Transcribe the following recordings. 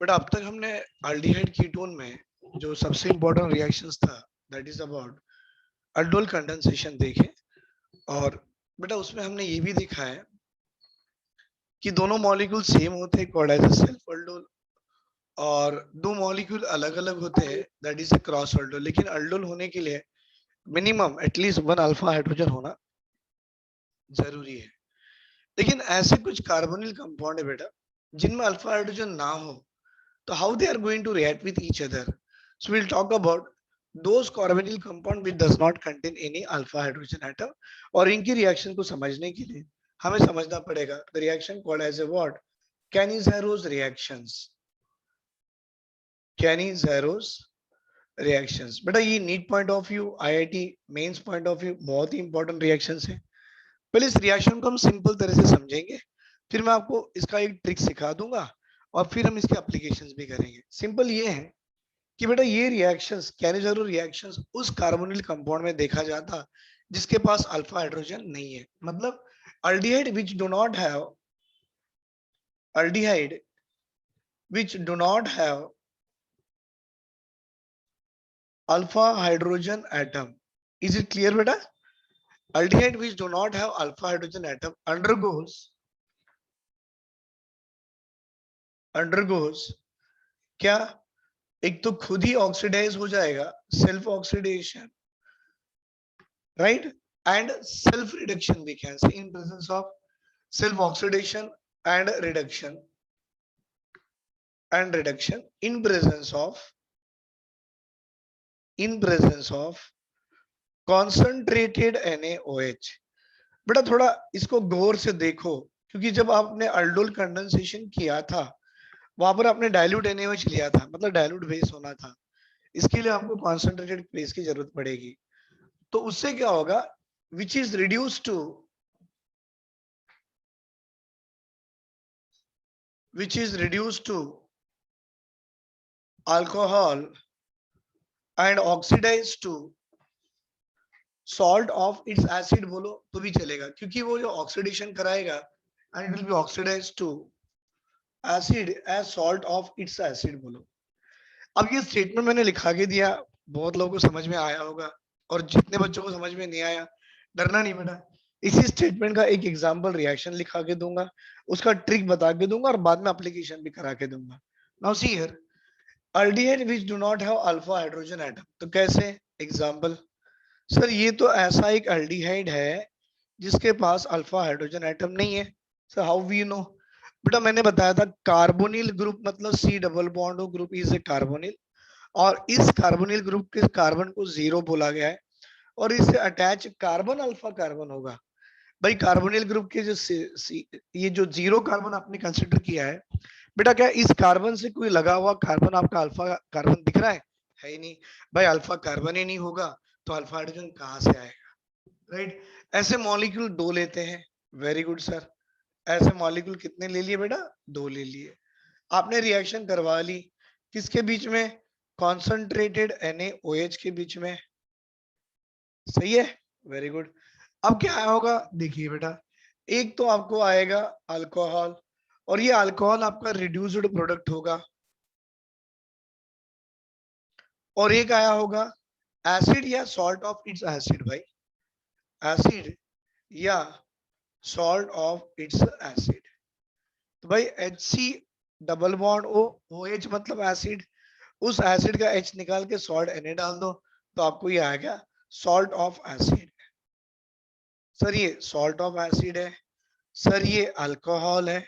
But अब तक हमने अल्डिहाइड कीटोन में जो सबसे इंपॉर्टेंट रिएक्शंस था that is about aldol condensation देखे। और बेटा उसमें हमने ये भी देखा है कि दोनों मॉलिक्यूल सेम होते हैं called as a self aldol, और दो मॉलिक्यूल अलग अलग होते हैं that is a cross aldol. लेकिन अल्डोल होने के लिए minimum at least one alpha hydrogen होना जरूरी है। लेकिन ऐसे कुछ कार्बोनिल कंपाउंड है बेटा जिनमें अल्फा हाइड्रोजन ना हो, तो how they are going to react with each other. So we'll talk about those carbonyl compound which does not contain any alpha hydrogen atom। और इनकी रिएक्शन को समझने के लिए हमें समझना पड़ेगा the reaction called as a what, Cannizzaro reactions। Cannizzaro reactions बेटा ये NEET point of view, IIT mains point of view बहुत ही इंपॉर्टेंट रिएक्शंस है। पहले इस रिएक्शन को हम सिंपल तरह से समझेंगे, फिर मैं आपको इसका एक ट्रिक सिखा दूंगा और फिर हम इसके एप्लीकेशंस भी करेंगे। सिंपल ये है कि बेटा ये रिएक्शंस कैनिज़ारो रिएक्शंस उस कार्बोनिल कंपाउंड में देखा जाता जिसके पास अल्फा हाइड्रोजन नहीं है। मतलब aldehyde which do not have aldehyde which do not have alpha hydrogen atom. Is it clear बेटा? Aldehyde which do not have alpha hydrogen atom undergoes क्या, एक तो खुद ही ऑक्सीडाइज हो जाएगा, self oxidation, right? And self reduction we can say in presence of self oxidation and reduction in presence of concentrated NaOH। बेटा थोड़ा इसको गौर से देखो, क्योंकि जब आपने अल्डोल कंडेंसेशन किया था वहां पर आपने डाइल्यूट NaOH लिया था, मतलब डाइल्यूट बेस होना था। इसके लिए आपको कॉन्सेंट्रेटेड बेस की जरूरत पड़ेगी। तो उससे क्या होगा, which is reduced to alcohol and oxidized to salt of its acid बोलो तो भी चलेगा, क्योंकि वो जो ऑक्सीडेशन कराएगा and it will be oxidized to acid as salt of its acid बोलो। अब ये स्टेटमेंट मैंने लिखा के दिया, बहुत लोगों को समझ में आया होगा, और जितने बच्चों को समझ में नहीं आया डरना नहीं बेटा, इसी स्टेटमेंट का एक एग्जांपल रिएक्शन लिखा के दूंगा, उसका ट्रिक बता के दूंगा और बाद में एप्लीकेशन भी करा के दूंगा। Now see here, aldehyde which do not have alpha hydrogen atom, तो कैसे? एग्जांपल, सर ये तो ऐसा एक अल्डिहाइड है जिसके पास अल्फा हाइड्रोजन एटम नहीं है। Sir how we know? बेटा मैंने बताया था कार्बोनिल ग्रुप मतलब C double bond O group is a carbonyl, और इस कार्बोनिल ग्रुप के कार्बन को जीरो बोला गया है, और इससे अटैच कार्बन अल्फा कार्बन होगा। भाई कार्बोनिल ग्रुप के जो ये जो जीरो कार्बन आपने कंसिडर किया है, बेटा क्या इस कार्बन से कोई लगा हुआ कार्बन आपका अल्फा कार्बन दिख रहा है ही नहीं। भाई अल्फा कार्बन ही नहीं होगा तो अल्फा हाइड्रोजन कहां से आएगा, राइट? ऐसे मॉलिक्यूल दो लेते हैं, वेरी गुड सर। ऐसे मॉलिक्यूल कितने ले लिए बेटा? दो ले लिए। आपने रिएक्शन करवा ली किसके बीच में? कॉन्सेंट्रेटेड NaOH के बीच में, सही है, वेरी गुड। अब क्या होगा देखिए बेटा, एक तो आपको आएगा अल्कोहल, और ये अल्कोहल आपका रिड्यूस्ड प्रोडक्ट होगा, और एक आया होगा एसिड या सॉल्ट ऑफ इट्स एसिड। भाई एसिड या सॉल्ट ऑफ इट्स एसिड, तो भाई HC double bond O, OH मतलब एसिड, उस एसिड का H निकाल के सॉल्ट Na डाल दो तो आपको ये आएगा सॉल्ट ऑफ एसिड। सर ये सॉल्ट ऑफ एसिड है, सर ये अल्कोहल है।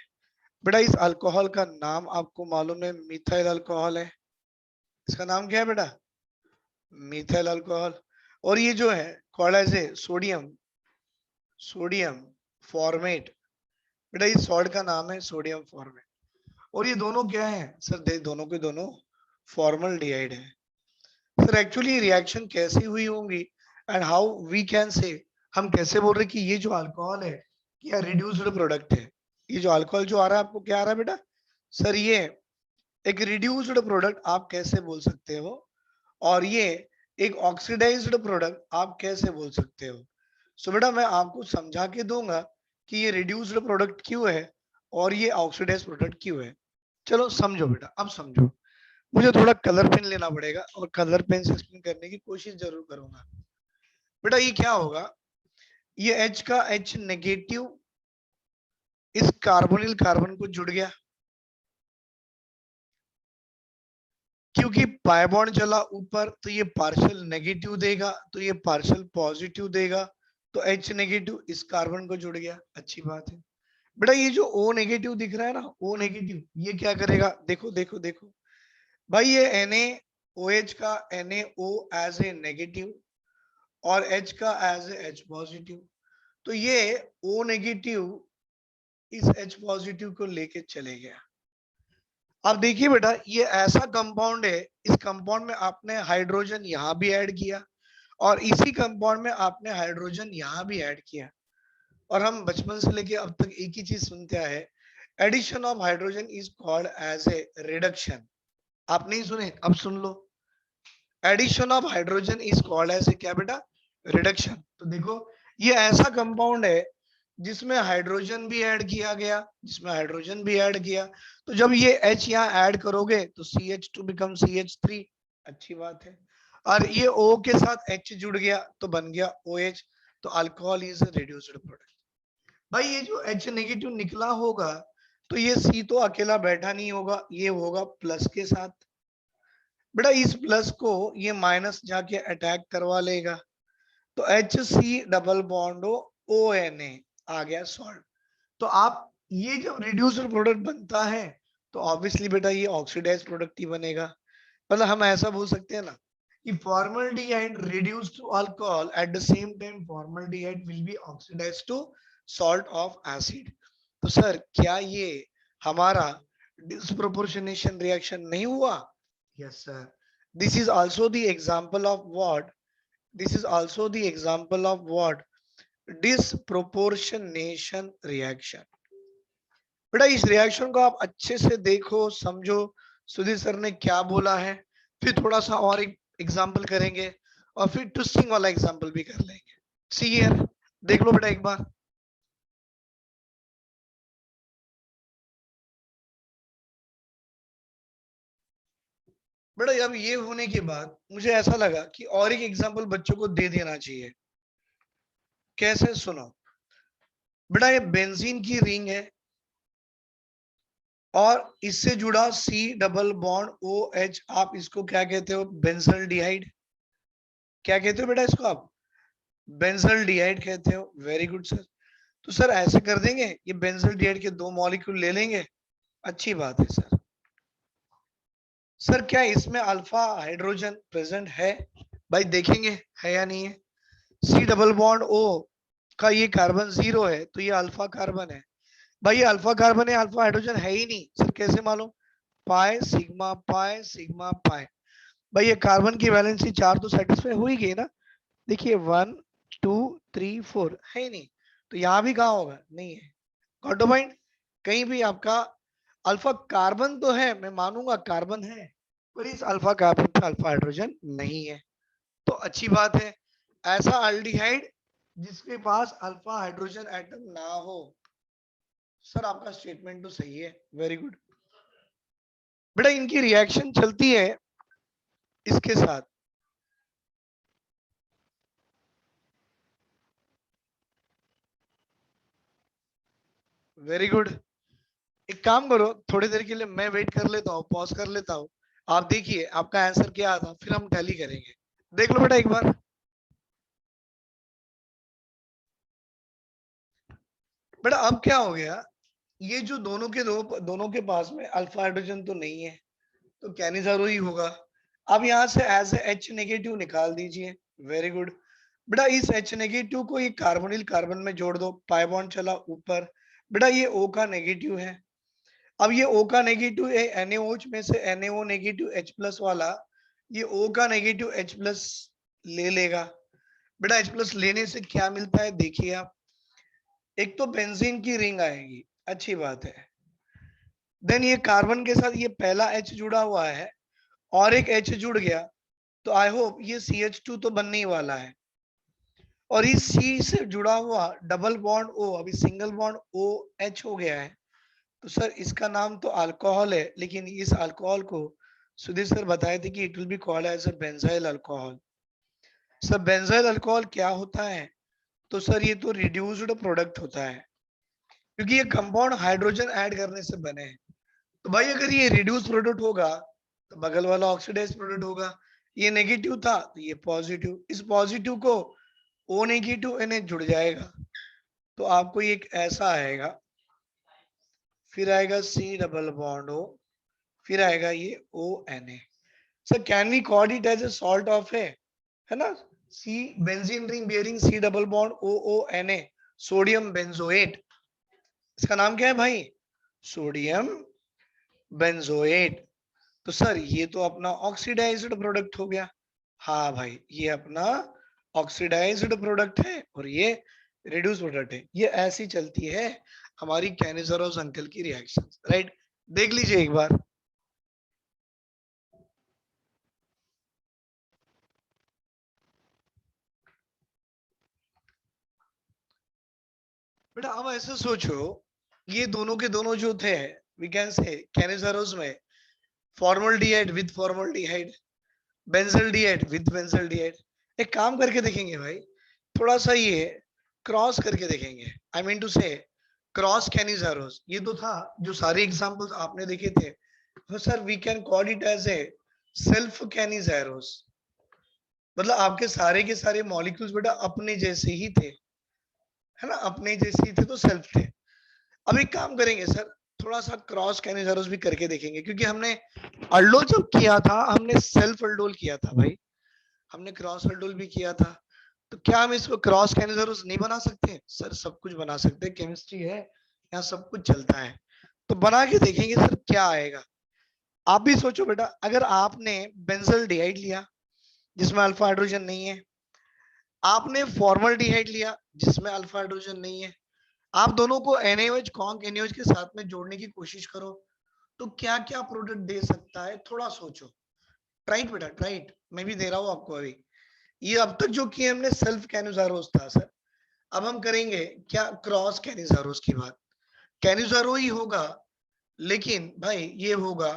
बेटा इस अल्कोहल का नाम आपको मालूम है, मिथाइल अल्कोहल है। इसका नाम क्या है बेटा? Methyl alcohol. और ये जो है called as a sodium formate. बेटा इस सॉल्ट का नाम है सोडियम फॉर्मेट। और ये दोनों क्या है सर? दोनों के दोनों फॉर्मल्डिहाइड है। सर एक्चुअली रिएक्शन कैसी हुई होंगी एंड हाउ वी कैन से, हम कैसे बोल रहे कि ये जो अल्कोहल है या रिड्यूस्ड प्रोडक्ट है? ये जो अल्कोहल जो आ रहा है आपको क्या आ रहा है बेटा? सर ये एक रिड्यूस्ड प्रोडक्ट आप कैसे बोल सकते हो, और ये एक ऑक्सीडाइज्ड प्रोडक्ट आप कैसे बोल सकते हो? सो बेटा मैं आपको समझा के दूंगा कि ये रिड्यूस्ड प्रोडक्ट क्यों है और ये ऑक्सीडाइज्ड प्रोडक्ट क्यों है। चलो समझो बेटा, अब समझो। मुझे थोड़ा कलर पेन लेना पड़ेगा और कलर पेन से एक्सप्लेन करने की कोशिश जरूर करूंगा। बेटा ये क्या होगा, ये H का H नेगेटिव इस कार्बोनिल कार्बन को जुड़ गया, क्योंकि पाई बॉन्ड चला ऊपर तो ये पार्शियल नेगेटिव देगा, तो ये पार्शियल पॉजिटिव देगा, तो H नेगेटिव इस कार्बन को जुड़ गया। अच्छी बात है बेटा। ये जो O नेगेटिव दिख रहा है ना, O नेगेटिव, ये क्या करेगा, देखो देखो देखो भाई, ये NaOH का NaO एज ए नेगेटिव और H का एज ए H पॉजिटिव, तो ये O नेगेटिव इस H पॉजिटिव को लेके चले गया। अब देखिए बेटा, ये ऐसा कंपाउंड है, इस कंपाउंड में आपने हाइड्रोजन यहां भी ऐड किया और इसी कंपाउंड में आपने हाइड्रोजन यहां भी ऐड किया, और हम बचपन से लेके अब तक एक ही चीज सुनते आए, addition of hydrogen is called as a reduction. आप नहीं सुने, अब सुन लो, addition of hydrogen is called as a क्या बेटा, रिडक्शन। तो देखो ये ऐसा कंपाउंड है जिसमें हाइड्रोजन भी ऐड किया गया, जिसमें हाइड्रोजन भी ऐड किया, तो जब ये H यहाँ ऐड करोगे तो CH2 बिकम CH3। अच्छी बात है। और ये O के साथ H जुड़ गया तो बन गया OH, तो अल्कोहल इज रिड्यूस्ड प्रोडक्ट। भाई ये जो H नेगेटिव निकला होगा तो ये C तो अकेला बैठा नहीं होगा, ये होगा प्लस के साथ। बेटा इस प्लस को ये माइनस जाके अटैक करवा लेगा, तो HC डबल बॉन्ड ONA आ गया सॉल्ट। तो आप ये जब रिड्यूसर प्रोडक्ट बनता है तो ऑब्वियसली बेटा ये ऑक्सीडाइज प्रोडक्ट ही बनेगा। मतलब हम ऐसा बोल सकते हैं ना कि formaldehyde reduced to alcohol, at the same time formaldehyde will be oxidized to salt of acid. तो सर क्या ये हमारा डिस्प्रोपोर्शनेशन रिएक्शन नहीं हुआ? Yes sir, this is also the example of what, this is also the example of what, disproportionation reaction. बेटा इस reaction को आप अच्छे से देखो, समझो सुधीर सर ने क्या बोला है, फिर थोड़ा सा और एक एग्जांपल करेंगे और फिर ट्विस्टिंग वाला एग्जांपल भी कर लेंगे। सी हियर, देख लो बेटा एक बार। बेटा अब ये होने के बाद मुझे ऐसा लगा कि और एक एग्जांपल बच्चों को दे देना चाहिए। कैसे, सुनो बेटा, ये बेंजीन की रिंग है और इससे जुड़ा C डबल बॉन्ड OH, आप इसको क्या कहते हो, बेंजल डिहाइड। क्या कहते हो बेटा इसको आप, बेंजल डिहाइड कहते हो। Very good sir. तो सर ऐसे कर देंगे, ये बेंजल डिहाइड के दो मॉलिक्यूल ले लेंगे। अच्छी बात है सर। सर क्या इसमें अल्फा हाइड्रोजन प्रेजेंट है? भाई देखेंगे है या नहीं है। C डबल बॉन्ड O का ये कार्बन 0 है तो ये अल्फा कार्बन है। भाई ये अल्फा कार्बन है, अल्फा हाइड्रोजन है ही नहीं सर, कैसे मालूम? Pi sigma pi. भाई ये कार्बन की वैलेंसी 4 तो सेटिस्फाई हो ही गई ना। देखिए 1 2 3 4 है ही नहीं, तो यहाँ भी कहाँ होगा, नहीं है। Got the point? कहीं भी आपका अल्फा कार्बन तो है, मैं मानूंगा कार्बन है, पर इस अल्फा कार्बन पे अल्फा हाइड्रोजन नहीं है। तो अच्छी बात है, ऐसा अल्डिहाइड जिसके पास अल्फा हाइड्रोजन एटम ना हो। सर आपका स्टेटमेंट तो सही है, वेरी गुड। बेटा इनकी रिएक्शन चलती है इसके साथ, वेरी गुड। एक काम करो, थोड़ी देर के लिए मैं वेट कर लेता हूँ, पॉज कर लेता हूँ। आप देखिए आपका आंसर क्या आता, फिर हम टैली करेंगे। देख लो बेटा एक बार। बेटा अब क्या हो गया, ये जो दोनों के पास में अल्फा हाइड्रोजन तो नहीं है, तो कैनिजारो ही होगा। अब यहाँ से एज H नेगेटिव निकाल दीजिए। Very good. बेटा इस H नेगेटिव को ये कार्बोनिल कार्बन में जोड़ दो, पाई बॉन्ड चला ऊपर। बेटा ये O का नेगेटिव है। अब ये O का नेगेटिव है, NaOH में से NaO नेगेटिव H प्लस वाला, ये O का नेगेटिव H प्लस ले लेगा। बेटा H प्लस लेने से क्या मिलता है देखिए आप, एक तो बेंजीन की रिंग आएगी, अच्छी बात है। देन ये कार्बन के साथ ये पहला H जुड़ा हुआ है और एक H जुड़ गया, तो आई होप ये CH2 तो बनने ही वाला है। और इस C से जुड़ा हुआ डबल बॉन्ड O अभी सिंगल बॉन्ड OH हो गया है, तो सर इसका नाम तो अल्कोहल है, लेकिन इस अल्कोहल को सुधीर सर बताए थे कि it will be called as a benzyl alcohol. Sir benzyl alcohol क्या होता है? तो सर ये तो रिड्यूस्ड प्रोडक्ट होता है, क्योंकि ये कंपाउंड हाइड्रोजन ऐड करने से बने हैं। तो भाई अगर ये रिड्यूस प्रोडक्ट होगा तो बगल वाला ऑक्सीडाइज प्रोडक्ट होगा। ये नेगेटिव था तो ये पॉजिटिव, इस पॉजिटिव को ओ नेगेटिव एन जुड़ जाएगा, तो आपको ये एक ऐसा आएगा, फिर आएगा सी डबल बॉन्ड ओ, फिर आएगा ये O N A. Sir can we call it as a salt of है ना, C benzene ring bearing C double bond O O N A, sodium benzoate. इसका नाम क्या है भाई? Sodium benzoate. तो सर ये तो अपना ऑक्सीडाइज्ड प्रोडक्ट हो गया। हाँ भाई ये अपना ऑक्सीडाइज्ड प्रोडक्ट है और ये रिड्यूस प्रोडक्ट है। ये ऐसी चलती है हमारी कैनिजरोस अंकल की रिएक्शन, राइट? देख लीजिए एक बार। बेटा अब ऐसे सोचो, ये दोनों के दोनों जो थे, वी कैन से कैनिजरोस में formaldehyde with formaldehyde, benzaldehyde with benzaldehyde. एक काम करके देखेंगे भाई, थोड़ा सा ये क्रॉस करके देखेंगे। आई मीन टू से क्रॉस कैनिजारोस। ये तो था जो सारे एग्जांपल्स आपने देखे थे, तो sir we can call it as a self Cannizzaro's. मतलब आपके सारे के सारे मॉलिक्यूल्स बेटा अपने जैसे ही थे, है ना, अपने जैसे ही थे तो सेल्फ थे। अब एक काम करेंगे सर, थोड़ा सा क्रॉस कैनिजारोस भी करके देखेंगे, क्योंकि हमने अल्डोल जब किया था हमने सेल्फ अल्डोल किया था भाई, हमने क्रॉस अल्डोल भी किया था। तो क्या हम इसको क्रॉस कैनिजारोस नहीं बना सकते? सर सब कुछ बना सकते हैं, केमिस्ट्री है यहाँ, सब कुछ चलता है। तो बना के देखेंगे सर क्या आएगा। आप भी सोचो बेटा, अगर आपने बेंजल्डिहाइड लिया जिसमें अल्फा हाइड्रोजन नहीं है, आपने फॉर्मल्डिहाइड लिया जिसमें अल्फा हाइड्रोजन नहीं है, आप दोनों को NaOH कॉन्क NaOH के साथ में जोड़ने की कोशिश करो, तो क्या क्या प्रोडक्ट दे सकता है? थोड़ा सोचो। ट्राइट बेटा ट्राइट, मैं भी दे रहा हूँ आपको अभी। ये अब तक जो किए हमने सेल्फ कैनिजारोस था सर, अब हम करेंगे क्या? क्रॉस कैनिजारोस की बात। कैनिजारो ही होगा, लेकिन भाई ये होगा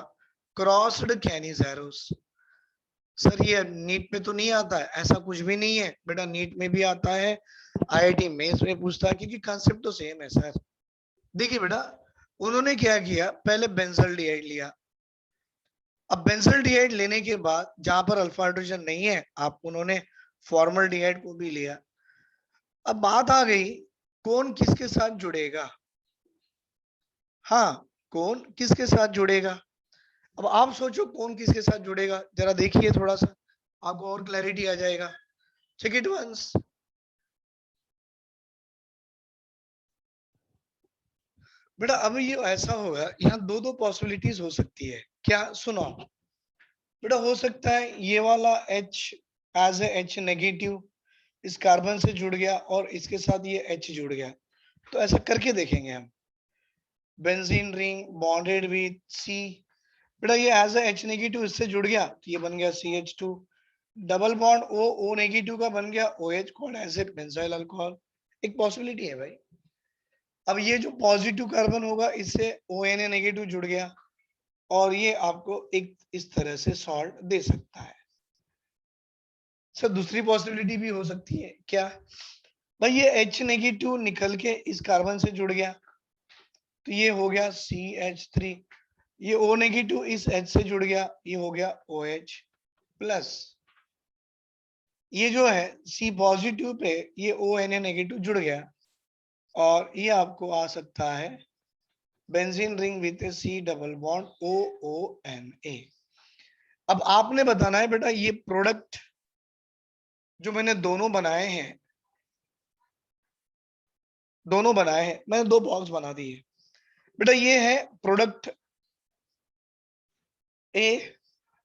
क्रॉस्ड कैनिजारोस। सर ये नीट में तो नहीं आता है, ऐसा कुछ भी नहीं है बेटा, नीट में भी आता है, IIT मेंस में पूछता है, क्योंकि कंसेप्ट तो सेम है सर। देखिए बेटा, उन्होंने क्या किया, पहले बेंजल्डिहाइड लिया। अब बेंजल्डिहाइड लेने के बाद जहां पर अल्फा हाइड्रोजन नहीं है, आप उन्होंने फॉर्मल्डिहाइड को भी लिया। अब बात आ गई कौन किसके साथ जुड़ेगा। हाँ, कौन किसके साथ जुड़ेगा? अब आप सोचो कौन किसके साथ जुड़ेगा, जरा देखिए थोड़ा सा, आपको और क्लैरिटी आ जाएगा। Check it once. बेटा अब ये ऐसा होगा, यहाँ दो दो पॉसिबिलिटीज हो सकती है। क्या? सुनो बेटा, हो सकता है ये वाला H as a H negative इस कार्बन से जुड़ गया और इसके साथ ये H जुड़ गया, तो ऐसा करके देखेंगे हम। Benzene ring bonded with C, बेटा ये एज ए H नेगेटिव इससे जुड़ गया तो ये बन गया CH2, double bond O negative का बन गया OH called as a benzyl alcohol. एक पॉसिबिलिटी है भाई। अब ये जो पॉजिटिव कार्बन होगा इससे ONA नेगेटिव जुड़ गया और ये आपको एक इस तरह से सॉल्ट दे सकता है। सर दूसरी पॉसिबिलिटी भी हो सकती है। क्या? भाई ये H नेगेटिव निकल के इस कार्बन से जुड़ गया तो ये हो गया CH3, ये O नेगेटिव इस H से जुड़ गया, ये हो गया OH प्लस, ये जो है C पॉजिटिव पे ये ONA नेगेटिव जुड़ गया और ये आपको आ सकता है benzene ring with C double bond OONA। अब आपने बताना है बेटा ये प्रोडक्ट जो मैंने दोनों बनाए हैं, दोनों बनाए हैं मैंने, दो बॉक्स बना दिए बेटा, ये है प्रोडक्ट A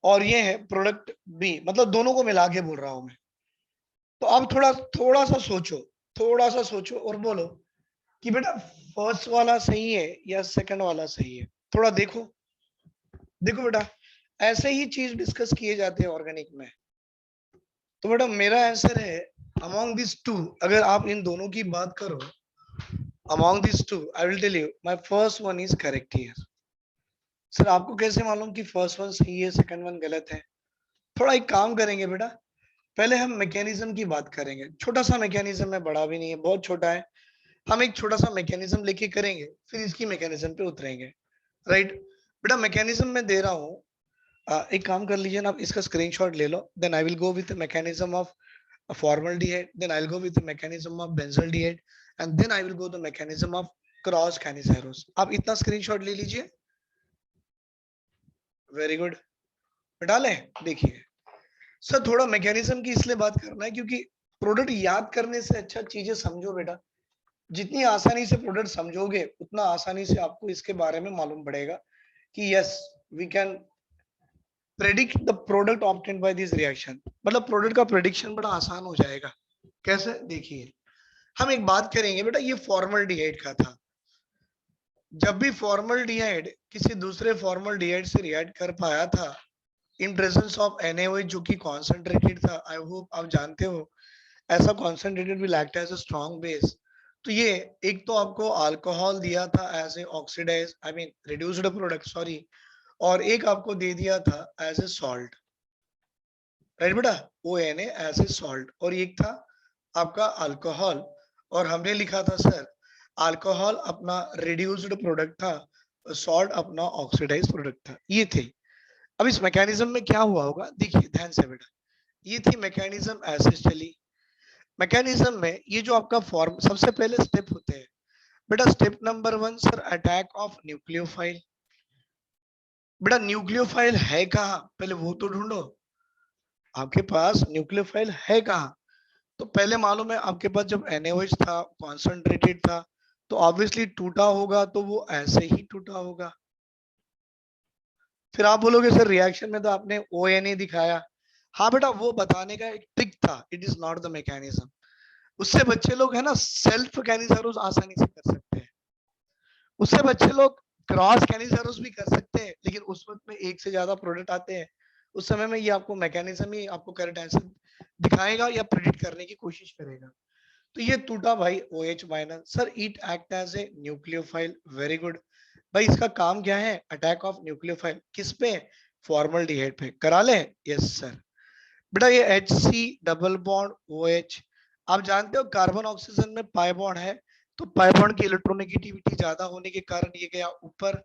और ये है प्रोडक्ट B, मतलब दोनों को मिला के बोल रहा हूं मैं। तो अब थोड़ा थोड़ा सा सोचो, थोड़ा सा सोचो और बोलो कि बेटा फर्स्ट वाला सही है या सेकंड वाला सही है। थोड़ा देखो, देखो बेटा ऐसे ही चीज डिस्कस किए जाते हैं ऑर्गेनिक में। तो बेटा मेरा आंसर है अमॉन्ग दिस टू, अगर आप इन दोनों की बात करो among these two I will tell you my first one is correct here. Sir आपको कैसे मालूम कि फर्स्ट वन सही है सेकंड वन गलत है? थोड़ा एक काम करेंगे बेटा, पहले हम मैकेनिज्म की बात करेंगे। छोटा सा मैकेनिज्म है, बड़ा भी नहीं है, बहुत छोटा है। हम एक छोटा सा मैकेनिज्म लेके करेंगे, फिर इसकी मैकेनिज्म पे उतरेंगे। राइट बेटा, मैकेनिज्म में दे रहा हूँ। एक काम कर लीजिए ना, आप इसका स्क्रीनशॉट ले लो। Then I will go with mechanism of formaldehyde, then I'll go with the mechanism of benzaldehyde, and then I will go the mechanism of cross canisaros. आप इतना स्क्रीनशॉट ले लीजिए। वेरी गुड, डाले। देखिए सर, थोड़ा mechanism की इसलिए बात करना है क्योंकि प्रोडक्ट याद करने से अच्छा चीजें समझो बेटा। जितनी आसानी से प्रोडक्ट समझोगे उतना आसानी से आपको इसके बारे में मालूम पड़ेगा कि yes we can predict the product obtained by this reaction. मतलब प्रोडक्ट का प्रेडिक्शन बड़ा आसान हो जाएगा। कैसे? देखिए हम एक बात करेंगे बेटा, ये फॉर्मल्डिहाइड का था। जब भी फॉर्मल्डिहाइड किसी दूसरे फॉर्मल्डिहाइड से रिएक्ट कर पाया था इन प्रेजेंस ऑफ NaOH जो कि कॉन्सेंट्रेटेड था, आई होप आप जानते हो ऐसा concentrated will act as a strong base. तो ये एक तो आपको अल्कोहल दिया था as a oxidize I mean reduced product sorry, और एक आपको दे दिया था एज ए सॉल्ट। राइट बेटा, ONA एज ए सॉल्ट, और एक था आपका अल्कोहल। और हमने लिखा था सर अल्कोहल अपना रिड्यूस्ड प्रोडक्ट था, सॉल्ट अपना ऑक्सीडाइज प्रोडक्ट था। ये थे। अब इस मैकेनिज्म में क्या हुआ होगा, देखिए ध्यान से बेटा। ये थी मैकेनिज्म, ऐसे चली। मैकेनिज्म में ये जो आपका फॉर्म सबसे पहले स्टेप होते हैं बेटा, step number 1 sir attack of nucleophile. बेटा न्यूक्लियोफाइल है कहाँ, पहले वो तो ढूंढो। आपके पास न्यूक्लियोफाइल है कहाँ? तो पहले मालूम है आपके पास जब NaOH था, कॉन्सेंट्रेटेड था, तो ऑब्वियसली टूटा होगा, तो वो ऐसे ही टूटा होगा। फिर आप बोलोगे सर रिएक्शन में तो आपने ONA दिखाया। हाँ बेटा, वो बताने का एक ट्रिक था, it is not the mechanism. उससे बच्चे लोग है ना सेल्फ कैनिसारोस आसानी से कर सकते हैं। उससे बच्चे लोग क्रॉस कैनिसारोस भी कर सकते हैं, लेकिन उस वक्त में एक से ज्यादा प्रोडक्ट आते हैं। उस समय में ये आपको मैकेनिज्म ही आपको करेक्ट आंसर दिखाएगा या प्रेडिक्ट करने की कोशिश करेगा। तो ये टूटा भाई OH minus. Sir it act as a nucleophile. Very good भाई, इसका काम क्या है? Attack of nucleophile. किस पे? फॉर्मल्डिहाइड पे। करा ले? Yes sir. बेटा ये HC डबल बॉन्ड OH, आप जानते हो कार्बन ऑक्सीजन में पाई बॉन्ड है, तो पाई बॉन्ड की इलेक्ट्रोनेगेटिविटी ज्यादा होने के कारण ये गया ऊपर,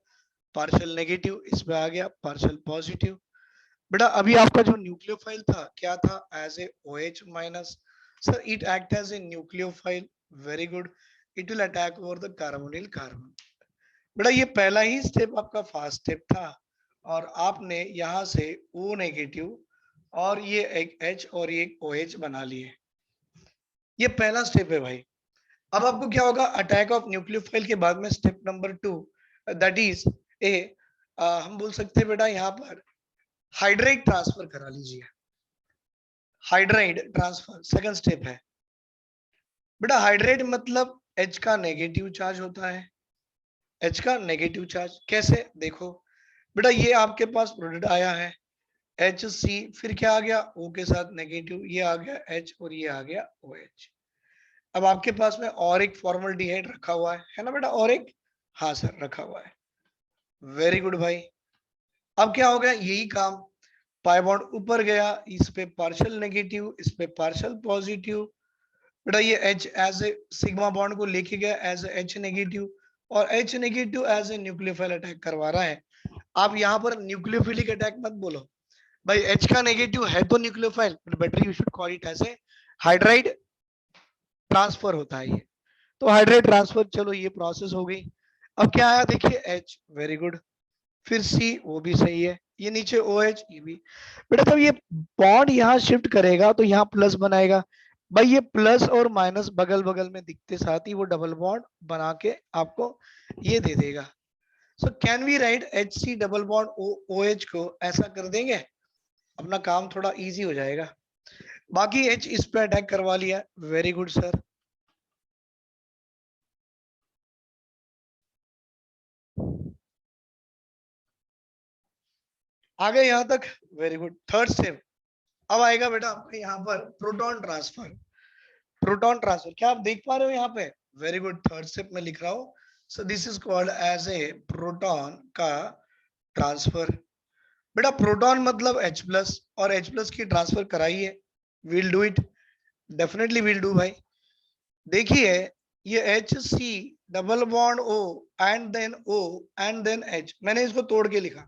पार्शियल नेगेटिव, इसमें आ गया पार्शियल पॉजिटिव। बेटा अभी आपका जो न्यूक्लियोफाइल था क्या था? As a OH minus. Sir it act as a nucleophile. Very good, it will attack over the carbonyl carbon. बेटा ये पहला ही स्टेप आपका फास्ट स्टेप था, और आपने यहाँ से O नेगेटिव और ये एक H और ये एक OH बना लिए। ये पहला स्टेप है भाई। अब आपको क्या होगा? अटैक ऑफ न्यूक्लियोफाइल के बाद में step number 2 that is a, हम बोल सकते हैं बेटा यहाँ पर हाइड्राइड ट्रांसफर करा लीजिए। हाइड्राइड ट्रांसफर सेकंड स्टेप है बेटा। हाइड्राइड मतलब H का नेगेटिव चार्ज होता है। H का नेगेटिव चार्ज कैसे? देखो बेटा, ये आपके पास प्रोडक्ट आया है HC, फिर क्या आ गया? O के साथ नेगेटिव, ये आ गया H और ये आ गया OH। अब आपके पास में और एक फॉर्मल्डिहाइड रखा हुआ है ना बेटा? और एक, हाँ सर रखा हुआ है। वेरी गुड भाई। अब क्या हो गया? यही काम, पाई बॉन्ड ऊपर गया, इस पे पार्शियल नेगेटिव, इस पे पार्शियल पॉजिटिव। बेटा ये H as a sigma bond को लेके गया एज H नेगेटिव, और H negative as a nucleophile attack करवा रहा है। आप यहाँ पर न्यूक्लियोफिलिक अटैक मत बोलो भाई, H का नेगेटिव है तो nucleophile, but better you should call it as a hydride transfer होता है ये। तो हाइड्राइड ट्रांसफर, चलो ये प्रोसेस हो गई। अब क्या आया? देखिए H, वेरी गुड, फिर C, वो भी सही है, ये नीचे OH, ये भी। बेटा जब ये बॉन्ड यहाँ शिफ्ट करेगा तो यहाँ प्लस बनाएगा भाई, ये प्लस और माइनस बगल बगल में दिखते साथ ही वो डबल बॉन्ड बना के आपको ये दे देगा। So can we write HC double bond OH को ऐसा कर देंगे, अपना काम थोड़ा इजी हो जाएगा। बाकी H इस पे अटैक करवा लिया। Very good sir. आगे यहाँ तक, वेरी गुड। थर्ड स्टेप अब आएगा बेटा आपका यहाँ पर प्रोटॉन ट्रांसफर। प्रोटॉन ट्रांसफर क्या आप देख पा रहे हो यहाँ पे? वेरी गुड, थर्ड स्टेप में लिख रहा हूं. So this is called as a proton का ट्रांसफर. बेटा प्रोटॉन मतलब H प्लस, और H प्लस की ट्रांसफर कराइए. Will do it, definitely will do भाई. देखिए ये H C double bond O and then H, मैंने इसको तोड़ के लिखा.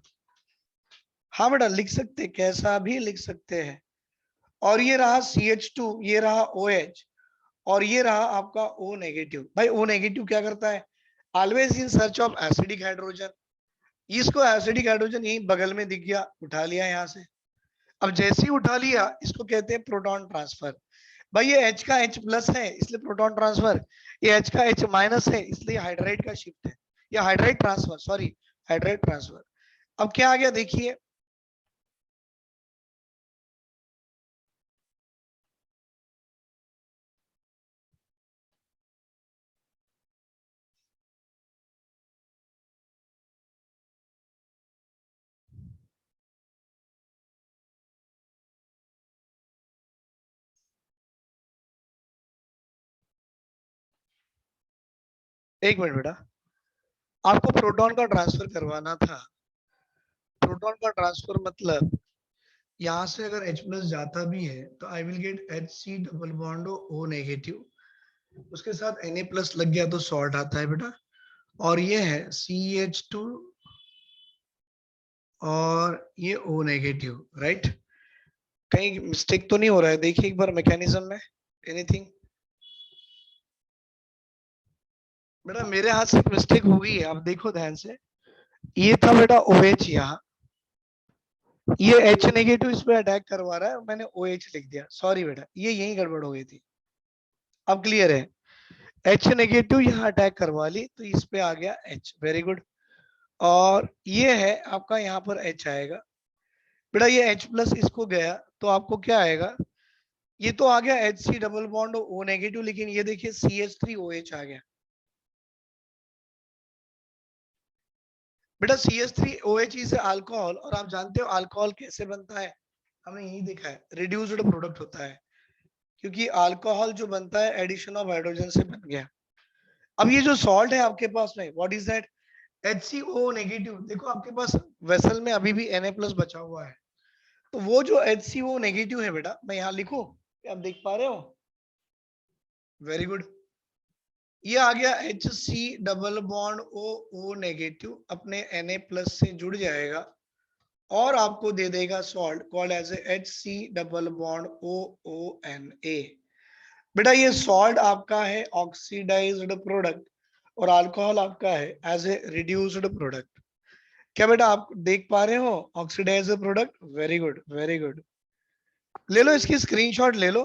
हाँ बेटा लिख सकते, कैसा भी लिख सकते हैं. और ये रहा CH2, ये रहा OH, और ये रहा आपका O नेगेटिव. भाई O नेगेटिव क्या करता है? Always in search of acidic hydrogen. इसको एसिडिक हाइड्रोजन यही बगल में दिख गया, उठा लिया यहाँ से. अब जैसे ही उठा लिया, इसको कहते हैं प्रोटॉन ट्रांसफर. भाई ये H का H प्लस है इसलिए प्रोटॉन ट्रांसफर, ये H का H माइनस है इसलिए हाइड्राइड का शिफ्ट है, या hydride transfer, sorry hydride transfer. अब क्या आ गया देखिए, एक मिनट बेटा, आपको प्रोटॉन का ट्रांसफर करवाना था. प्रोटॉन का ट्रांसफर मतलब यहाँ से अगर H प्लस जाता भी है तो I will get HC double bond O negative, उसके साथ Na प्लस लग गया तो सॉल्ट आता है बेटा. और ये है CH2 और ये O नेगेटिव, राइट. कहीं मिस्टेक तो नहीं हो रहा है? देखिए एक बार मैकेनिज्म में एनीथिंग. बेटा मेरे हाथ से मिस्टेक हो गई है, आप देखो ध्यान से. ये था बेटा OH, यहाँ ये H नेगेटिव इस पे अटैक करवा रहा है, मैंने OH लिख दिया. सॉरी बेटा, ये यही गड़बड़ हो गई थी. अब क्लियर है? H नेगेटिव यहाँ अटैक करवा ली तो इस पे आ गया H. Very good. और ये है आपका, यहाँ पर H आएगा. बेटा ये H प्लस इसको गया तो आपको क्या आएगा? ये तो आ गया HC double bond O negative, लेकिन ये देखिए CH3OH आ गया. बेटा CH3OH इज अल्कोहल, और आप जानते हो अल्कोहल कैसे बनता है? हमने यही देखा है, रिड्यूस्ड प्रोडक्ट होता है, क्योंकि अल्कोहल जो बनता है एडिशन ऑफ हाइड्रोजन से बन गया. अब ये जो सॉल्ट है आपके पास में, what is that? HCO negative. देखो आपके पास वेसल में अभी भी Na प्लस बचा हुआ है, तो वो जो HCO नेगेटिव है बेटा, मैं यहाँ लिखूं, आप देख पा रहे हो? Very good. ये आ गया HC double bond O negative अपने Na प्लस से जुड़ जाएगा और आपको दे देगा salt called as HC double bond OONA. बेटा ये सॉल्ट आपका है ऑक्सीडाइज्ड प्रोडक्ट, और अल्कोहल आपका है एज ए रिड्यूस्ड प्रोडक्ट. क्या बेटा आप देख पा रहे हो oxidized product? Very good, very good. ले लो इसकी स्क्रीनशॉट ले लो.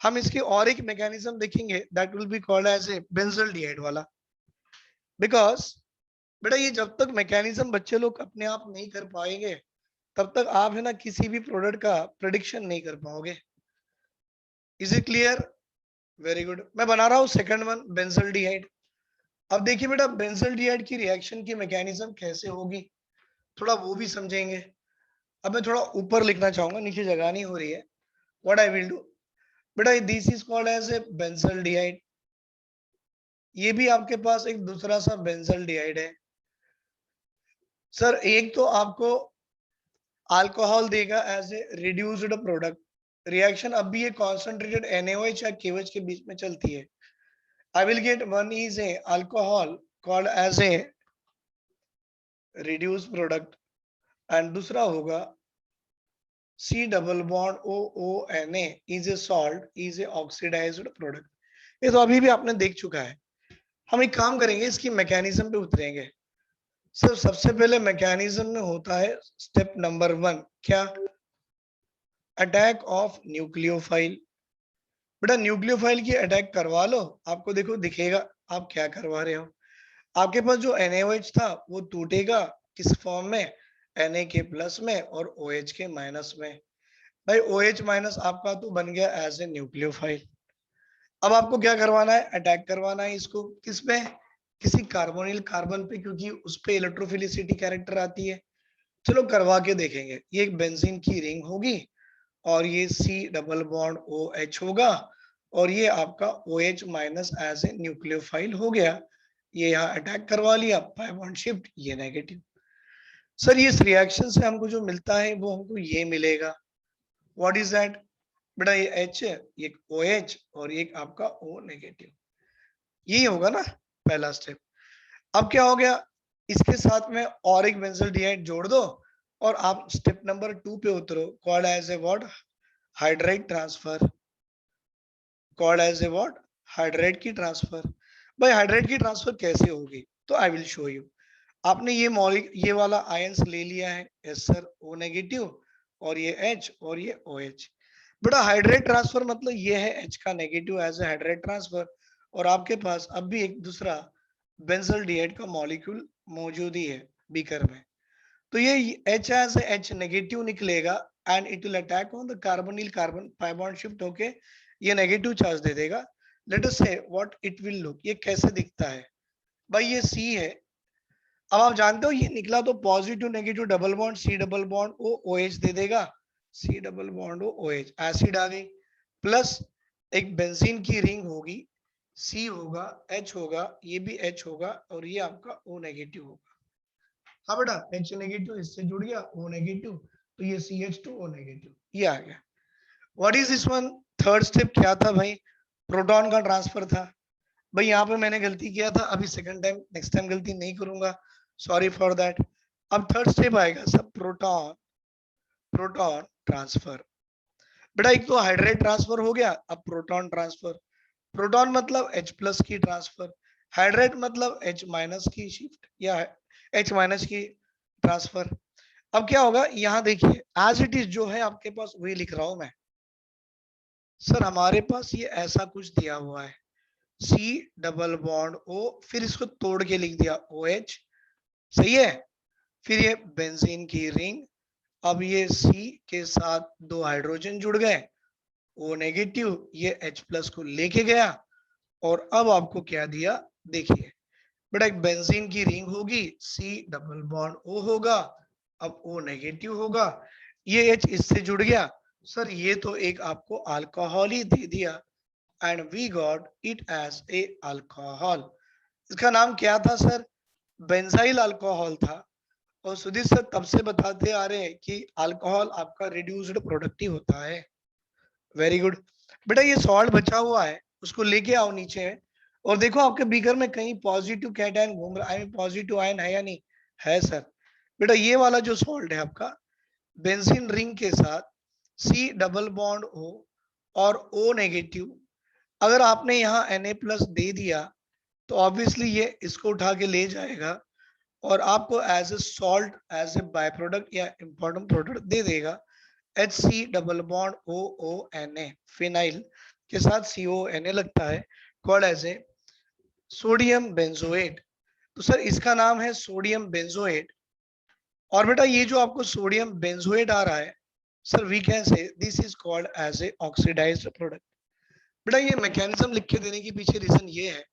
हम इसकी और एक मैकेनिज्म देखेंगे, that will be called as a benzaldehyde वाला. बिकॉज बेटा ये जब तक मैकेनिज्म बच्चे लोग अपने आप नहीं कर पाएंगे, तब तक आप है ना किसी भी प्रोडक्ट का प्रेडिक्शन नहीं कर पाओगे. Is it clear? Very good. मैं बना रहा हूँ सेकंड वन, बेंजल्डिहाइड. अब देखिए बेटा बेंजल्डिहाइड की रिएक्शन की मैकेनिज्म कैसे होगी, थोड़ा वो भी समझेंगे. अब मैं थोड़ा ऊपर लिखना चाहूंगा, नीचे जगह नहीं हो रही है. व्हाट आई विल डू बेटा, this is called as a benzaldehyde. ये भी आपके पास एक दूसरा सा बेंजल्डिहाइड है. सर एक तो आपको अल्कोहल देगा as a reduced product. Reaction अब भी ये कॉन्सेंट्रेटेड NaOH या KOH के बीच में चलती है. I will get one is a alcohol called as a reduced product, and दूसरा होगा C double bond OONA is a salt is a oxidized product. ये तो अभी भी आपने देख चुका है. हम एक काम करेंगे, इसकी मैकेनिज्म पे उतरेंगे. सर सबसे पहले मैकेनिज्म में होता है स्टेप नंबर 1, क्या? Attack of nucleophile. बेटा न्यूक्लियोफाइल की अटैक करवा लो, आपको देखो दिखेगा आप क्या करवा रहे हो. आपके पास जो NaOH था वो टूटेगा किस फॉर्म में? Na के प्लस में और OH के माइनस में. भाई OH माइनस आपका तो बन गया एज ए न्यूक्लियोफाइल. अब आपको क्या करवाना है? अटैक करवाना है इसको. किस पे? किसी कार्बोनिल कार्बन पे, क्योंकि उस पे इलेक्ट्रोफिलिसिटी कैरेक्टर आती है. चलो करवा के देखेंगे. ये एक बेंजीन की रिंग होगी और ये C डबल बॉन्ड OH होगा, और ये आपका OH minus as a nucleophile हो गया, ये यहाँ अटैक करवा लिया, पाई बॉन्ड शिफ्ट, ये नेगेटिव। सर इस रिएक्शन से हमको जो मिलता है वो हमको ये मिलेगा, व्हाट इज दैट बेटा, ये H, ये OH और ये आपका O नेगेटिव, यही होगा ना पहला स्टेप। अब क्या हो गया, इसके साथ में और एक बेंजोल्डिहाइड जोड़ दो और आप स्टेप नंबर 2 पे उतरो, called as a what, hydride transfer, called as a what, hydride की ट्रांसफर। भाई हाइड्राइड की ट्रांसफर कैसे होगी, तो आई विल शो यू। आपने ये वाला आयंस ले लिया है, यस सर, O नेगेटिव और ये H और ये OH। बेटा हाइड्रेट ट्रांसफर मतलब ये है H का negative as a hydrate transfer, और आपके पास अब भी एक दूसरा बेंजोल्डिहाइड का मॉलिक्यूल मौजूद ही है बीकर में, तो ये H एज H नेगेटिव निकलेगा and it will attack on the carbonyl carbon, pi bond shift होके ये नेगेटिव चार्ज दे देगा। लेट अस से व्हाट इट विल लुक, ये कैसे दिखता है भाई, ये C है। अब आप जानते हो ये निकला तो positive negative double bond, C double bond O OH दे देगा, C double bond O OH, acid आ गई, प्लस एक बेंजीन की रिंग होगी, C होगा, H होगा, ये भी H होगा और ये आपका O नेगेटिव होगा। हाँ बेटा H नेगेटिव इससे जुड़ गया, O नेगेटिव, तो ये CH2O नेगेटिव, ये आ गया। What is this one, third step क्या था भाई, प्रोटॉन का ट्रांसफर था। भाई यहाँ पे मैंने गलती किया था, अभी सेकंड टाइम, नेक्स्ट टाइम गलती नहीं करूंगा, सॉरी फॉर दैट। अब थर्ड स्टेप आएगा सब, प्रोटॉन, प्रोटॉन ट्रांसफर। बेटा एक तो हाइड्रेट ट्रांसफर हो गया, अब प्रोटॉन ट्रांसफर। प्रोटॉन मतलब H प्लस की ट्रांसफर, हाइड्रेट मतलब H माइनस की शिफ्ट या H माइनस की ट्रांसफर। अब क्या होगा, यहाँ देखिए एज इट इज जो है आपके पास वही लिख रहा हूं मैं। सर हमारे पास ये ऐसा कुछ दिया हुआ है, C डबल बॉन्ड O, फिर इसको तोड़ के लिख दिया OH, सही है, फिर ये बेंजीन की रिंग, अब ये C के साथ दो हाइड्रोजन जुड़ गए, O नेगेटिव, ये H प्लस को लेके गया, और अब आपको क्या दिया, देखिए बेटा एक बेंजीन की रिंग होगी, C डबल बॉन्ड O होगा, अब O नेगेटिव होगा, ये H इससे जुड़ गया, सर ये तो एक आपको अल्कोहल ही दे दिया, and we got it as a alcohol. इसका नाम क्या था सर, बेंजाइल अल्कोहल था। और सुधीर सर तब से बताते आ रहे हैं कि अल्कोहल आपका रिड्यूस्ड प्रोडक्ट ही होता है। वेरी गुड बेटा, ये सॉल्ट बचा हुआ है उसको लेके आओ नीचे, और देखो आपके बीकर में कहीं पॉजिटिव कैटायन घूम रहा है, पॉजिटिव आयन है या नहीं है सर। बेटा ये वाला जो सॉल्ट है आपका बेंजीन रिंग के साथ C डबल बॉन्ड O और O नेगेटिव, अगर आपने यहाँ Na प्लस दे दिया तो ऑब्वियसली ये इसको उठा के ले जाएगा और आपको as a salt, as a by product या इंपॉर्टेंट प्रोडक्ट दे देगा, HC double bond OONA, phenyl के साथ CONA लगता है, called as a sodium benzoate. तो सर इसका नाम है सोडियम बेंजोएट। और बेटा ये जो आपको सोडियम बेंजोएट आ रहा है, sir we can say this is called as a oxidized product. बेटा ये मैकेनिज्म लिख के देने के पीछे रीजन ये है,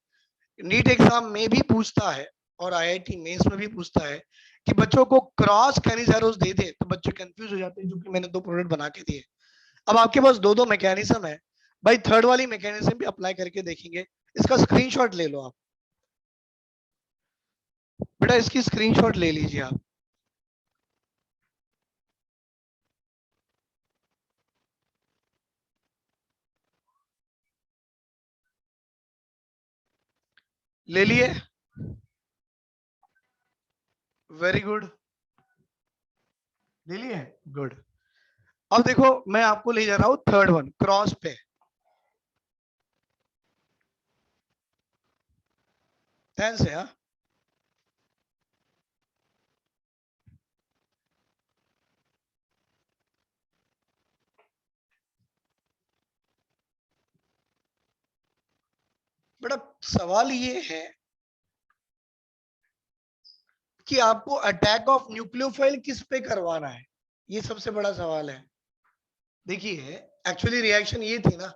नीट एग्जाम में भी पूछता है और IIT मेंस में भी पूछता है कि बच्चों को क्रॉस कैनिजारोस दे दे तो बच्चे कंफ्यूज हो जाते हैं, जो कि मैंने दो प्रोडक्ट बना के दिए। अब आपके पास दो दो मैकेनिज्म है भाई, थर्ड वाली मैकेनिज्म भी अप्लाई करके देखेंगे, इसका स्क्रीनशॉट ले लो आप, बेटा इसकी स्क्रीनशॉट ले लीजिए आप। ले लिए, वेरी गुड, ले लिए, गुड। अब देखो मैं आपको ले जा रहा हूं थर्ड वन, क्रॉस पे, ध्यान से। हाँ बेटा सवाल ये है कि आपको अटैक ऑफ न्यूक्लियोफाइल किस पे करवाना है, ये सबसे बड़ा सवाल है। देखिए एक्चुअली रिएक्शन ये थी ना,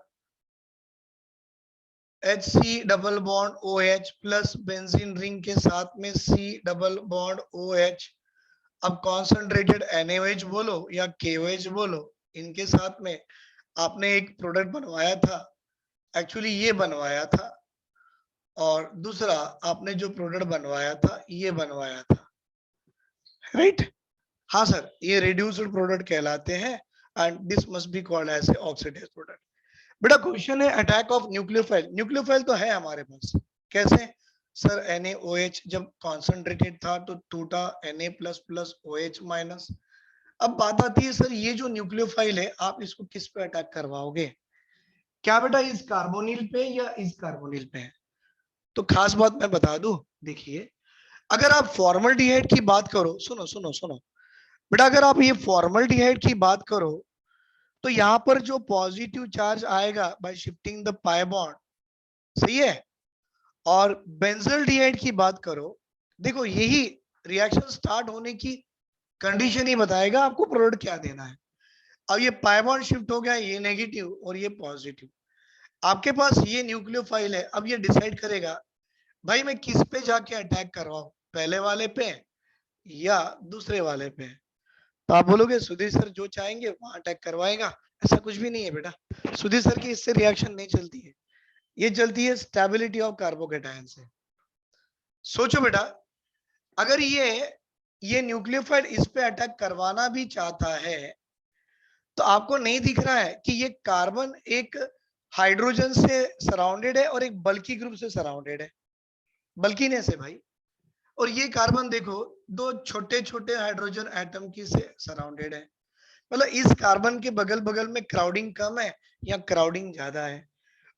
HC double bond OH plus benzene ring के साथ में C डबल बॉन्ड OH, अब कॉन्सेंट्रेटेड NaOH बोलो या KOH बोलो, इनके साथ में आपने एक प्रोडक्ट बनवाया था, एक्चुअली ये बनवाया था, और दूसरा आपने जो प्रोडक्ट बनवाया था ये बनवाया था, राइट? हाँ सर, ये रिड्यूस्ड प्रोडक्ट कहलाते हैं and this must be called as a oxidized product. बेटा क्वेश्चन है अटैक ऑफ न्यूक्लियोफाइल। न्यूक्लियोफाइल तो है हमारे पास, कैसे? सर NaOH जब कॉन्सेंट्रेटेड था तो टूटा Na plus plus OH minus. अब बात आती है सर ये जो न्यूक्लियोफाइल है आप इसको किस पे अटैक करवाओगे? क्या बेटा इस कार्बोनिल पे या इस कार्बोनिल पे? तो खास बात मैं बता दूं, देखिए अगर आप फॉर्मल्डिहाइड की बात करो, सुनो सुनो सुनो बेटा, अगर आप ये फॉर्मल्डिहाइड की बात करो तो यहाँ पर जो पॉजिटिव चार्ज आएगा bye shifting the pi bond, सही है? और बेंजल्डिहाइड की बात करो, देखो यही रिएक्शन स्टार्ट होने की कंडीशन ही बताएगा आपको प्रोडक्ट क्या देना है। अब ये पाई बॉन्ड शिफ्ट हो गया, ये नेगेटिव और ये पॉजिटिव, आपके पास ये न्यूक्लियोफाइल है। अब ये डिसाइड करेगा भाई मैं किस पे जाके अटैक करवाऊं, पहले वाले पे या दूसरे वाले पे। तो आप बोलोगे सुधीर सर जो चाहेंगे वहां अटैक करवाएगा, ऐसा कुछ भी नहीं है बेटा। सुधीर सर की इससे रिएक्शन नहीं चलती है, ये चलती है स्टेबिलिटी ऑफ कार्बोकेटायन से। सोचो बेटा, अगर ये न्यूक्लियोफाइल इस पे अटैक करवाना भी चाहता है तो आपको नहीं दिख रहा है कि ये कार्बन एक हाइड्रोजन से सराउंडेड है और एक बल्की ग्रुप से सराउंडेड है, बल्कीनेस है भाई। और ये कार्बन देखो दो छोटे छोटे हाइड्रोजन एटम की से सराउंडेड है, मतलब इस कार्बन के बगल बगल में क्राउडिंग कम है या क्राउडिंग ज्यादा है।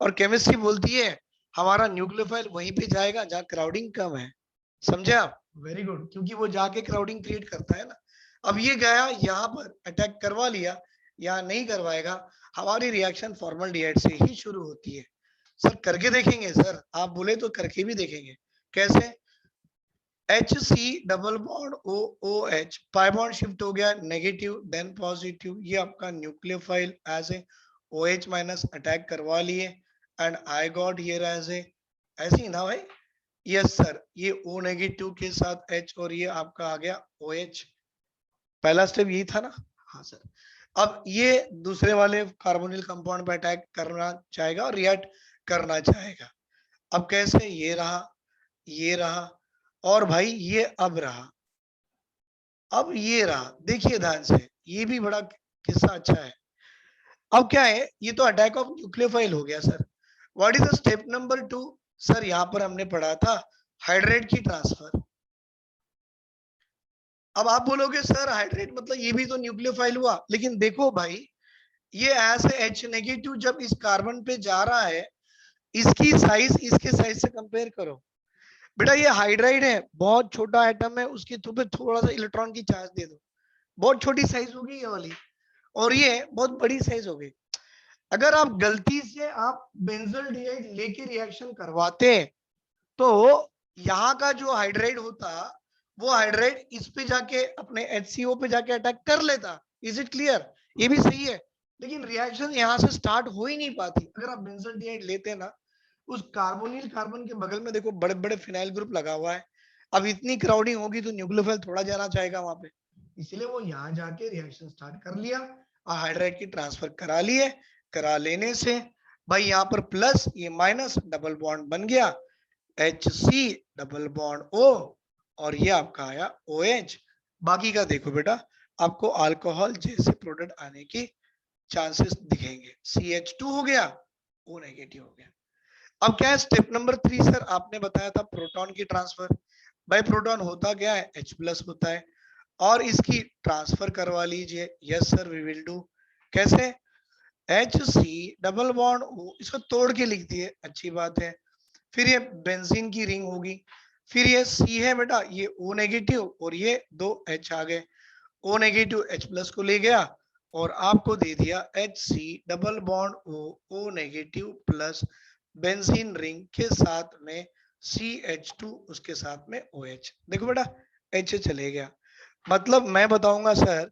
और केमिस्ट्री बोलती है हमारा न्यूक्लियोफाइल वहीं पे जाएगा जहां क्राउडिंग कम है। समझे आप? वेरी गुड, क्योंकि वो जाके क्राउडिंग क्रिएट करता है ना। अब ये गया यहाँ पर अटैक करवा लिया, या नहीं करवाएगा। हमारी रिएक्शन फॉर्मल्डिहाइड से ही शुरू होती है। सर करके देखेंगे सर, आप बोले तो करके भी देखेंगे। कैसे? HC double bond OOH, pi bond shift हो गया नेगेटिव देन पॉजिटिव, ये आपका nucleophile as a OH minus attack करवा लिए and I got here as a, ऐसे ही ना भाई? यस सर, ये O नेगेटिव के साथ H और ये आपका आ गया OH। पहला स्टेप यही था ना? हाँ सर। अब ये दूसरे वाले कार्बोनिल कंपाउंड पे अटैक करना चाहेगा और रिएक्ट करना चाहेगा। अब कैसे? ये रहा, ये रहा, और भाई ये अब रहा, अब ये रहा। देखिए ध्यान से, ये भी बड़ा किस्सा अच्छा है। अब क्या है, ये तो अटैक ऑफ न्यूक्लियोफाइल हो गया sir. What is the step number 2? Sir यहाँ पर हमने पढ़ा था हाइड्रेट की ट्रांसफर। अब आप बोलोगे सर हाइड्रेट मतलब ये भी तो न्यूक्लियोफाइल हुआ, लेकिन देखो भाई ये ऐसे H नेगेटिव जब इस कार्बन पे जा रहा है, इसकी साइज इसके साइज से कंपेयर करो। बेटा ये हाइड्राइड है, बहुत छोटा एटम है, उसके थ्रू पे थोड़ा सा इलेक्ट्रॉन की चार्ज दे दो, बहुत छोटी साइज होगी ये वाली, और ये बहुत बड़ी साइज होगी। अगर आप गलती से आप बेंजोल्डिहाइड लेके रिएक्शन करवाते तो यहाँ का जो हाइड्राइड होता वो हाइड्राइड इस पे जाके अपने HCO पे जाके अटैक कर लेता। Is it clear? ये भी सही है, लेकिन रिएक्शन यहाँ से स्टार्ट हो ही नहीं पाती अगर आप बेंजोल्डिहाइड लेते ना। उस कार्बोनिल कार्बन के बगल में देखो बड़े बड़े फिनाइल ग्रुप लगा हुआ है, अब इतनी क्राउडिंग होगी तो न्यूक्लियोफाइल थोड़ा जाना चाहेगा वहां पे, इसलिए वो यहाँ जाके रिएक्शन स्टार्ट कर लिया और हाइड्राइड की ट्रांसफर करा लिए। करा लेने से भाई यहाँ पर प्लस ये माइनस डबल बॉन्ड बन गया, HC डबल बॉन्ड O, और ये आपका आया OH। बाकी का देखो बेटा, आपको अल्कोहल जैसे प्रोडक्ट आने की चांसेस दिखेंगे। CH2 हो गया, O नेगेटिव हो गया। अब क्या है स्टेप नंबर 3? सर आपने बताया था प्रोटॉन की ट्रांसफर। भाई प्रोटॉन होता क्या है? H प्लस होता है, और इसकी ट्रांसफर करवा लीजिए। Yes sir we will do. कैसे? HC डबल बॉन्ड O, इसको तोड़ के लिख दिए, अच्छी बात है। फिर ये बेंजीन की रिंग होगी, फिर ये C है बेटा, ये O नेगेटिव और ये दो H आ गए, O नेगेटिव H प्लस को ले गया और आपको दे दिया HC double bond O, O negative plus benzene ring के साथ में CH2, उसके साथ में OH। देखो बेटा H चले गया, मतलब मैं बताऊंगा सर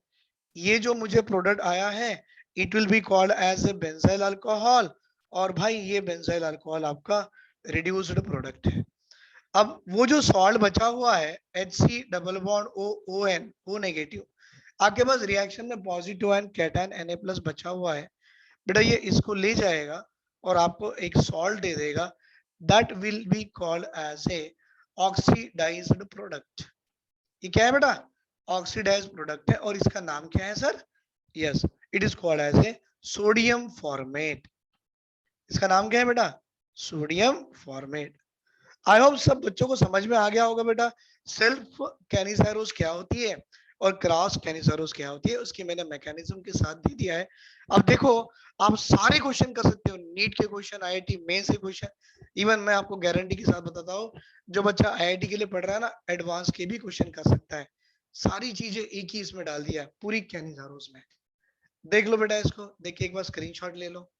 ये जो मुझे प्रोडक्ट आया है it will be called as a benzyl alcohol, और भाई ये बेंजाइल अल्कोहल आपका रिड्यूस्ड प्रोडक्ट है। अब वो जो सॉल्ट बचा हुआ है HC double bond O, ON, O negative, आपके पास रिएक्शन में positive ion cation Na plus बचा हुआ है बेटा, ये इसको ले जाएगा और आपको एक सॉल्ट दे देगा, that will be called as a oxidized product. ये क्या है बेटा? ऑक्सीडाइज्ड प्रोडक्ट है और इसका नाम क्या है sir? Yes, it is called as a sodium formate. इसका नाम क्या है बेटा? Sodium format. आई होप सब बच्चों को समझ में आ गया होगा बेटा सेल्फ कैनिसाइरोस क्या होती है और क्रॉस कैनिसाइरोस क्या होती है, उसकी मैंने मैकेनिज्म के साथ दे दिया है। अब देखो, आप सारे क्वेश्चन कर सकते हो, नीट के क्वेश्चन, आईआईटी मेंस के क्वेश्चन, इवन मैं आपको गारंटी के साथ बताता हूँ, जो बच्चा आईआईटी के लिए पढ़ रहा है ना, एडवांस के भी क्वेश्चन कर सकता है। सारी चीजें एक ही इसमें डाल दिया है पूरी कैनिसाइरोस में। देख लो बेटा, इसको देख के एक बार स्क्रीनशॉट ले लो।